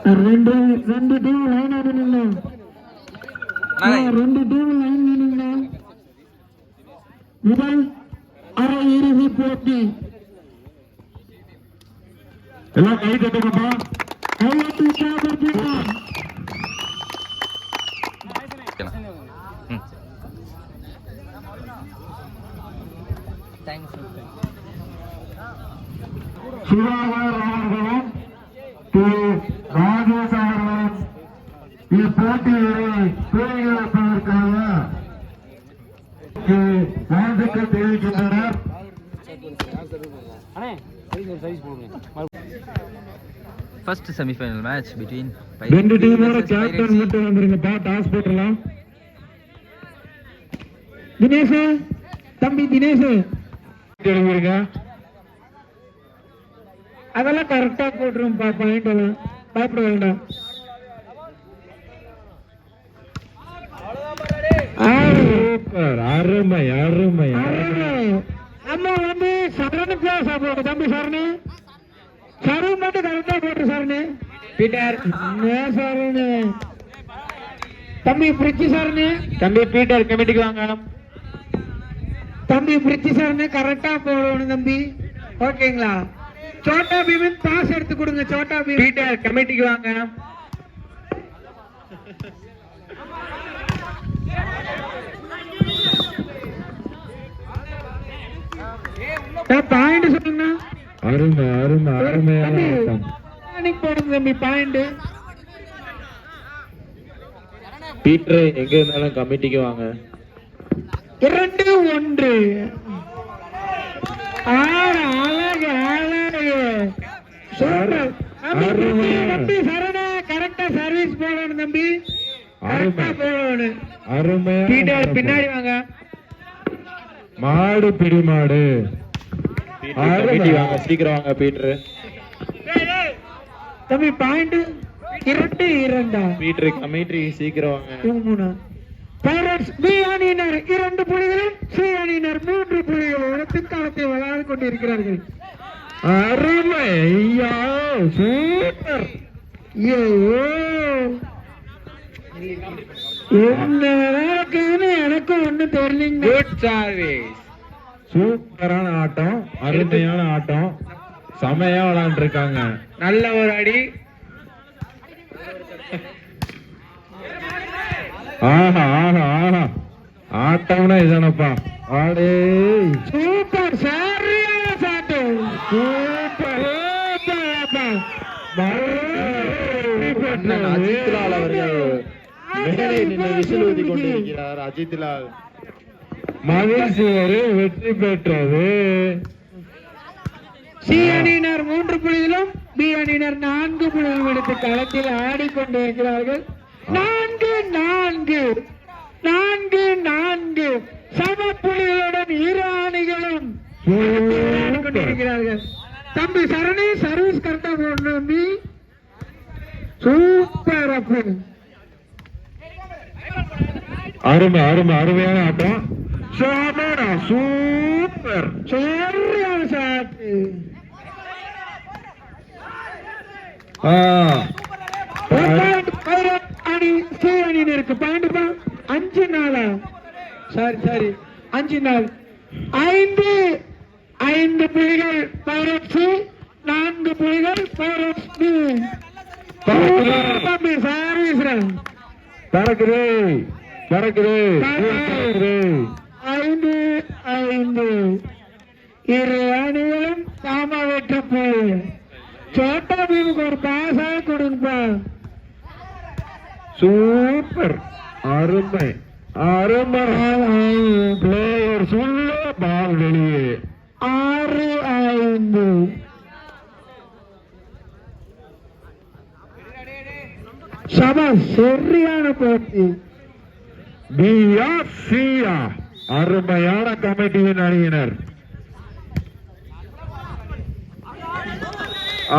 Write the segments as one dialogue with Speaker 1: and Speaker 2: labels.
Speaker 1: ரெண்டு team line ஆடுனீங்க. ரெண்டு team line ஆடுனீங்க. முதல் அரை இறுதி போட்டி. எல்லாம் கை தட்டுங்கப்பா. கையெழுத்து உற்சாகப்படுத்துங்க. சிவாகர் அவர்களும் ராஜேஷ் அவர்களும் இப்போட்டியை துவங்கி வைப்பதற்காக வாழ்த்துக்கள் தெரிவிக்கின்றனர்.
Speaker 2: First semi-final match between
Speaker 1: ரெண்டு டீமோட கேப்டன் மட்டும் வந்துருங்கப்பா. டாஸ் போட்டுடலாம். தினேஷ் தம்பி தினேஷ் எழுதிருங்க. அதெல்லாம் கரெக்டா போட்டுருப்பா. பாயிண்ட் எல்லாம் பயப்பட வேண்டாம். அருமை அருமை நம்ம வந்து சரணுக்கு சாப்பிடுவோம். தம்பி சரணு சரணு மட்டும் கரெக்டா போட்டு சரணு. பீட்டர் சரணு தம்பி பிரிட்ஜி சரணு. தம்பி பீட்டர் கமிட்டிக்கு வாங்க. தம்பி பிரிட்ஜி சரணு கரெக்டா போடணும் தம்பி. ஓகேங்களா? சோட்டா பீமன் பாஸ் எடுத்து கொடுங்க. சோட்டா பீம் பீட்டர் கமிட்டிக்கு வாங்க. பாயிண்ட் சொல்லுங்க. அருமை அருமை அருமையான போடுங்க தம்பி பாயிண்ட்.
Speaker 3: பீட்டர் எங்க இருந்தாலும் கமிட்டிக்கு வாங்க.
Speaker 1: 2-1 அழகு அழகு சூப்பர். தம்பி சரணா கரெக்டா சர்வீஸ் போடணும் தம்பி. கரெக்டா போடணும்.
Speaker 3: அருமை.
Speaker 1: பீட்டர் பின்னாடி வாங்க.
Speaker 3: மாடு பிடி மாடு. கமிட்டி வாங்க சீக்கிரம் வாங்க பீட்டர்.
Speaker 1: தம்பி பாயிண்ட் 2-2.
Speaker 3: பீட்டர் கமிட்டி சீக்கிரம் வாங்க.
Speaker 1: பைரட்ஸ் பி அணியினர் 2 புள்ளிகளும் சி அணியினர் 3 புள்ளிகளோடு பின்காலத்தில் விளையாடி கொண்டிருக்கிறார்கள். அருமை சூப்பர். எனக்கு ஒண்ணு தெரியலீங்க. Good service.
Speaker 3: சூப்பரான ஆட்டம். அருமையான ஆட்டம். செமையா விளையாண்டு இருக்காங்க.
Speaker 1: நல்ல ஒரு அடி.
Speaker 3: ஆஹா ஆஹா ஆஹா ஆட்டம்னா இதுதானப்பா. ஆடே
Speaker 1: சூப்பர். சரியான சாட்டு. சூப்பர்.
Speaker 3: அஜித்லால் அவர்கள் மேலே நின்று விசில் ஊதி கொண்டிருக்கிறார். அஜித்லால் மகிழ்ச்சி வெற்றி பெற்றது.
Speaker 1: சி அணியினர் 3 புள்ளிகளும் பி அணியினர் 4 புள்ளிகளும் எடுத்து களத்தில் ஆடிக்கொண்டிருக்கிறார்கள். 4-4 சம புள்ளிகளுடன் இரு அணிகளும் கொண்டிருக்கிறார்கள். தம்பி சரணி சர்வீஸ் கரெக்டா போடணும் தம்பி. சூப்பர்.
Speaker 3: அருமை அருமை அருமையான ஆட்டம். சூப்பர்.
Speaker 1: சரியான சாட்டு. அணி சி அணியினருக்கு பாயிண்ட் 5-4. சரி 5-4. 5 புள்ளிகள் பைரட்ஸ், 4 புள்ளிகள் பைரட்ஸ் பி.
Speaker 3: பறக்குது
Speaker 1: 5-5. இரு அணிகளும் சாம வெற்றி புள்ளி. சோட்டா பீமுக்கு ஒரு பாஸா கொடுங்கப்பா.
Speaker 3: சூப்பர். அருமை அருமை. பிளேயர் சொல்ல பால் வெளியே.
Speaker 1: 6-5. சபா சரியான போட்டி.
Speaker 3: பியா சியா அருமையான கமிட்டியின் அணியினர்.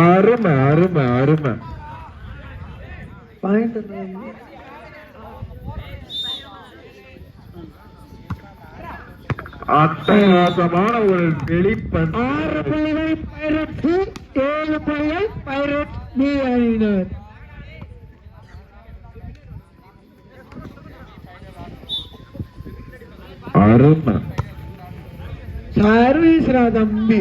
Speaker 3: அருமை அருமை அருமை. அட்டகாசமான ஒரு வெளிப்பன்.
Speaker 1: 6 புள்ளிகள் பைரட்ஸ், 7 புள்ளிகள் பைரட்ஸ் பி அணியினர்.
Speaker 3: அருமை.
Speaker 1: சர்வீஸ்ரா தம்பி.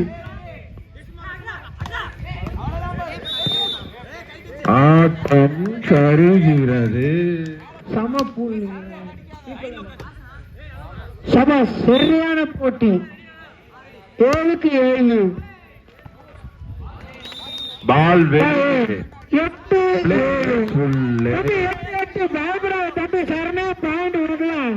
Speaker 3: ஆட்டம் சரிகிறது.
Speaker 1: சமப்புள்ளி. சம சரியான போட்டி. 7-7.
Speaker 3: பால் வெளியே.
Speaker 1: 8-8. பயப்படா தம்பி சரணே பாயிண்ட் கொடுக்கலாம்.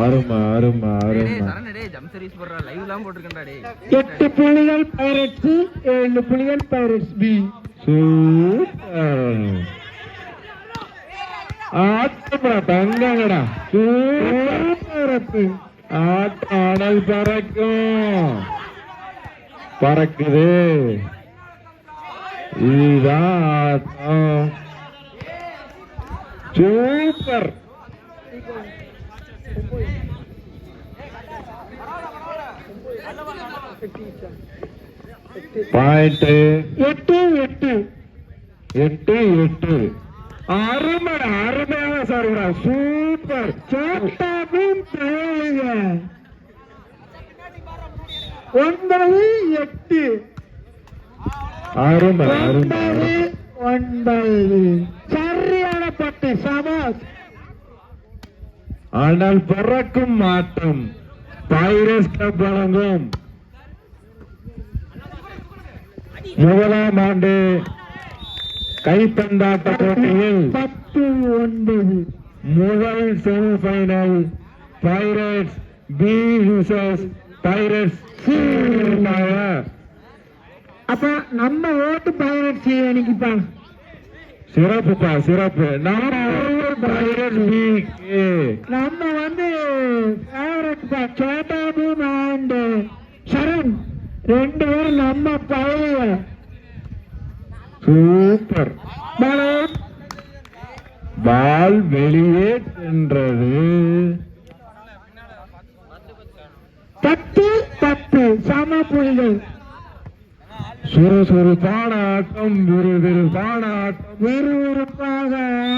Speaker 3: அருமை அருமை
Speaker 2: டேய்
Speaker 3: அருமை.
Speaker 2: சரண் டேய் ஜம்ப் சர்வீஸ் போடுறா லைவ் எல்லாம் போட்டுருக்கேன்டா டேய்
Speaker 1: 8 புள்ளிகள் பைரட்ஸ், 7 புள்ளிகள் பைரட்ஸ் பி.
Speaker 3: சூப்பர். ஆட்டம்டா தங்கங்கடா. சூப்பர். ஆட்டாடல் பறக்கும். பறக்குது. இதுதான் ஆட்டம். சூப்பர். பாயிண்ட்
Speaker 1: 8-8.
Speaker 3: 8-8. அருமை அருமையான சார்பா. சூப்பர்.
Speaker 1: சோட்டாவும் தேவைங்க. 9-8.
Speaker 3: அருமை அருமை.
Speaker 1: 9-9. சரியான பட்டு சபாஸ்.
Speaker 3: ஆனால் பறக்கும் மாற்றம் பைரஸ் கிளப் வழங்கும் முதலாம் ஆண்டு கைப்பந்தாட்ட போட்டியில்
Speaker 1: 10-9.
Speaker 3: முதல் semifinal pirates B versus pirates C.
Speaker 1: அப்ப நம்ம ஓட்டு பைரட்ஸ் அன்னைக்குப்பா.
Speaker 3: சிறப்புப்பா சிறப்பு. நம்ம பைரட்ஸ் பிக்கு
Speaker 1: நம்ம ஃபேவரட் சோட்டா பீம் அண்ட் சரண் 2 பேரும் நம்ம பழைய.
Speaker 3: சூப்பர். பால் வெளியே சென்றது.
Speaker 1: 10-10 சம புள்ளிகள்.
Speaker 3: சுறுசுறுப்பான ஆட்டம். விறுவிறுப்பான ஆட்டம்.
Speaker 1: விறுவிறுப்பாக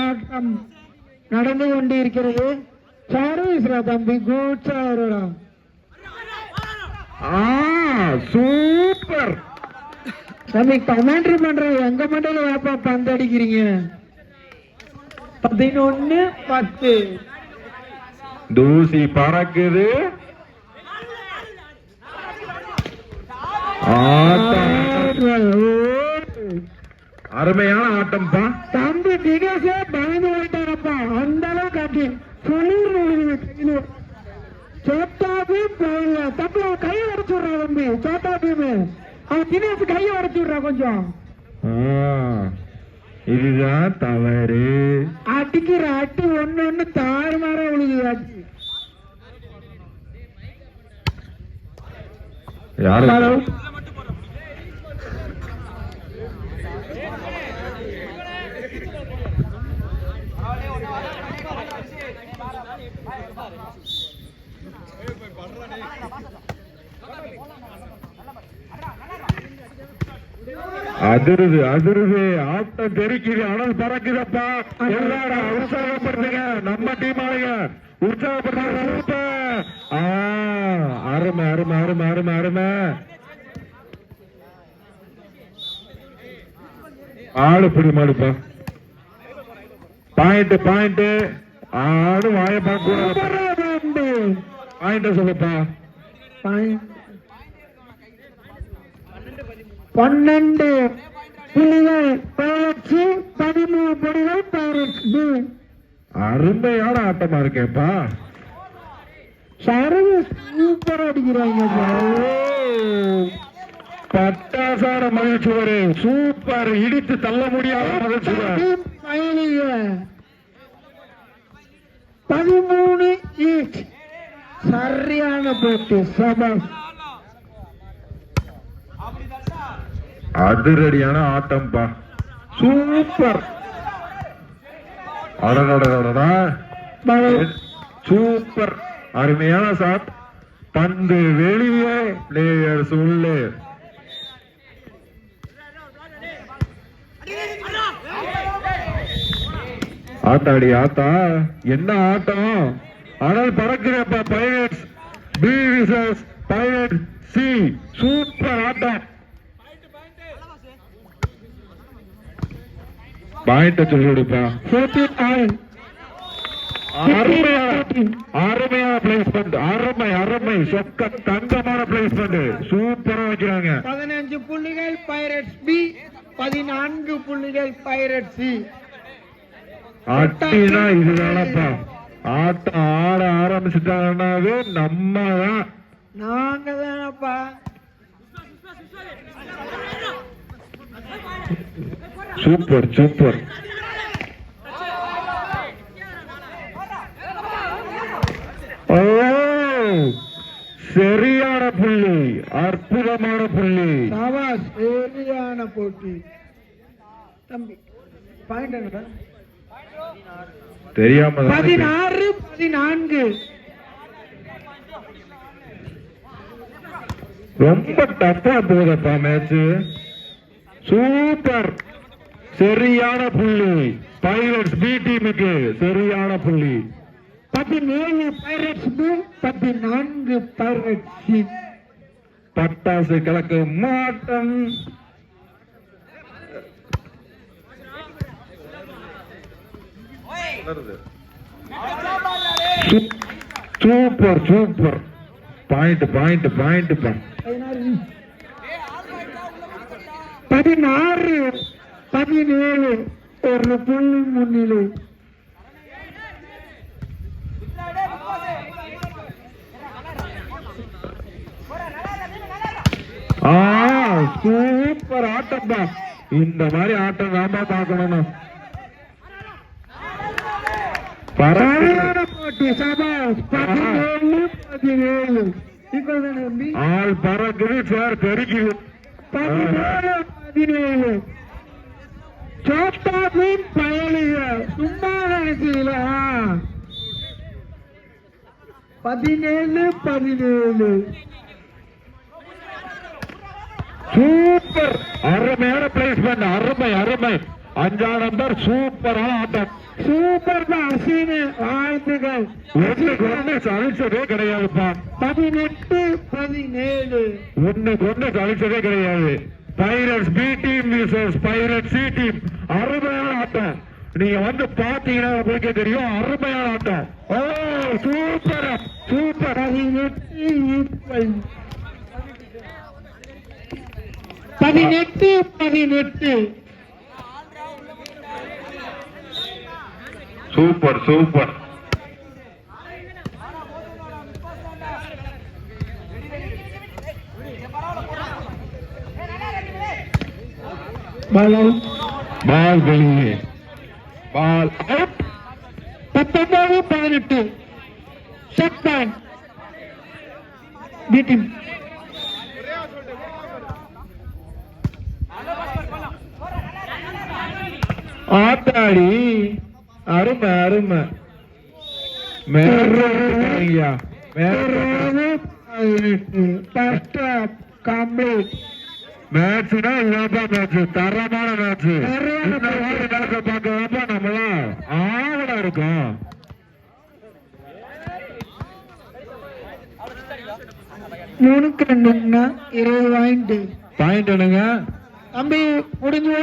Speaker 1: ஆட்டம் நடந்து கொண்டிருக்கிறது. சர்வீஸ்ரா தம்பி குட் சாருடா.
Speaker 3: சூப்பர்.
Speaker 1: தம்பி கமெண்ட்ரி பண்ற எங்க மண்டையில வாப்பா பந்து அடிக்கிறீங்க. 11-10.
Speaker 3: தூசி பறக்குது. அருமையான ஆட்டம்ப்பா.
Speaker 1: தம்பி தினேஷே பயந்து போயிட்டாரப்பா. அந்த அளவு காட்டி சொல்லி சோட்டா பீம் போயில தம்பி அவன் கையை உடச்சு விடுறா. தம்பி சோட்டா பீம் அவன் தினேஷ் கையை உடச்சு விடுறா கொஞ்சம்.
Speaker 3: இதுதான் தவறு.
Speaker 1: அடிக்கிற அடி ஒண்ணு தாறுமாறா விழுகுது. அடி
Speaker 3: யாரு அதிருது அதிருது. ஆட்டம் தெரிக்குது. அனல் பறக்குதப்பா. எல்லாரும் உற்சாகப்படுத்துங்க. நம்ம டீம் ஆளுங்க உற்சாகப்படுத்துங்க. அருமை அருமை அருமை அருமை அருமை. ஆளு புடி மாடுப்பா. Point point. ஆடு வாய பார்க்க பாயிண்ட சொல்லுப்பா.
Speaker 1: 12 புள்ளிகள் பயிற்சி, 13 புள்ளிகள் பயிற்சி.
Speaker 3: அருமையான ஆட்டமா இருக்கேப்பா.
Speaker 1: சர்வீஸ் சூப்பரா அடிக்கிறாங்க.
Speaker 3: பட்டாசார மகிழ்ச்சிவரு. சூப்பர். இடித்து தள்ள முடியாத மகிழ்ச்சிவர்.
Speaker 1: 13 சரியான போட்டு சபாஸ்.
Speaker 3: அதிரடியான ஆட்டம்பா. சூப்பர். அடடடடடா. சூப்பர். அருமையான ஷாட். பந்து வெளியே, பிளேயர்ஸ் உள்ளே. ஆத்தாடி ஆத்தா, என்ன ஆட்டம்! ஆனால் பறக்கிறப்ப pirates B versus pirate C. Super ஆட்டம். பாயிண்ட சொல்லிடுப்பா. அருமையான பிளேஸ்மெண்ட், அருமை சொக்க தங்கமான பிளேஸ்மெண்ட். சூப்பரா வைக்கிறாங்க.
Speaker 1: 15 புள்ளிகள் பைரட்ஸ் பி, 14 புள்ளிகள் பைரட்ஸ் சி.
Speaker 3: அட்டினா இதுதானப்பா. ஆட்டம் ஆட ஆரம்பிச்சுட்டாங்கன்னாவே நம்ம தான்,
Speaker 1: நாங்க தானப்பா.
Speaker 3: Super super. ஓ, சரியான புள்ளி, அற்புதமான புள்ளி.
Speaker 1: சாபாஸ், சரியான போட்டி தம்பி. பாயிண்ட் என்னடா?
Speaker 3: தெரியாம
Speaker 1: 16-14.
Speaker 3: ரொம்ப டஃபா போகுதப்பா மேட்ச். சூப்பர், சரியான புள்ளி. பைரட்ஸ் பி டீமுக்கு சரியான புள்ளி.
Speaker 1: 17 பைரட்ஸ் பி, 14 பைரட்ஸ் சி.
Speaker 3: பட்டாசு கலக்க மாட்டம். Super super. Point point point.
Speaker 1: 16-17 ஒரு புள்ளி முன்னிலை.
Speaker 3: சூப்பர் ஆட்டம் தான். இந்த மாதிரி ஆட்டம் நாம பார்க்கணும்.
Speaker 1: போட்டி சபாஸ். 17-17
Speaker 3: ஆள் பறக்குது சார், பெருக்குது.
Speaker 1: 17-17 சோட்டாவின் பயணிக சும்மா நினைச்சீங்கள. 17-17
Speaker 3: சூப்பர், அருமையான பிளேஸ்மெண்ட். அருமை. 5ஆம் நம்பர் சூப்பரான ஆட்டம்.
Speaker 1: சூப்பர் அசீனு, வாழ்த்துக்கள்.
Speaker 3: ஒண்ணு சலிச்சதே கிடையாதுப்பா.
Speaker 1: 18-17
Speaker 3: ஒண்ணு சலிச்சதே கிடையாது. Pirates B team versus pirate C team. அருமையான ஆட்டம். நீங்க வந்து பாத்தீங்கன்னா உங்களுக்கே தெரியும், அருமையான ஆட்டம். ஓ, super super.
Speaker 1: 18-18
Speaker 3: super super.
Speaker 1: Ball
Speaker 3: வெளியே, ball out.
Speaker 1: 19-18 set point B team.
Speaker 3: ஆத்தாடி, அருமை. மேயா மேட்ச்னா இதுதான் மேட்ச். தரமான மேட்ச். இந்த மாதிரி மேட்ச பார்க்க நம்மளாம் ஆவலா இருக்கும்.
Speaker 1: மூணுக்கு 2 20 பாயிண்ட்.
Speaker 3: பாயிண்ட் என்னங்க
Speaker 1: தம்பி முடிஞ்சு